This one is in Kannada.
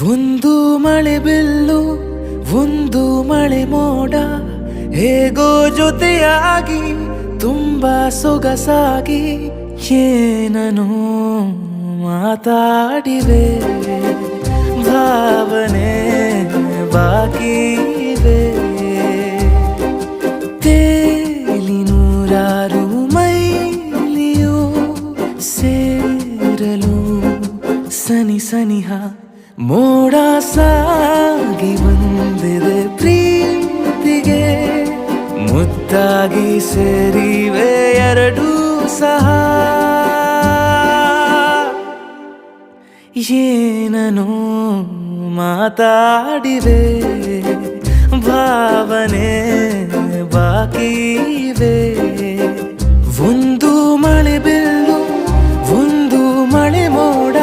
ಒಂದು ಮಳೆ ಬಿಲ್ಲು ಒಂದು ಮಳೆ ಮೋಡ ಹೇಗೋ ಜೊತೆಯಾಗಿ ತುಂಬಾ ಸೊಗಸಾಗಿ ಏನನು ಮಾತಾಡಿವೆ ಭಾವನೆ ಬಾಕಿ ಇವೆ ತೇಲಿ ನೂರಾರು ಮೈಲಿಯು ಸೇರಲು ಸನಿ ಸನಿಹ ಮೋಡ ಸಾಗಿ ಬಂದಿದೆ ಪ್ರೀತಿಗೆ ಮುದ್ದಾಗಿ ಸೇರಿವೆ ಎರಡೂ ಸಹ ಏನನು ಮಾತಾಡಿವೆ ಭಾವನೆ ಬಾಕಿ ಇವೆ ಒಂದು ಮಳೆ ಬಿಲ್ಲು ಒಂದು ಮಳೆ ಮೋಡ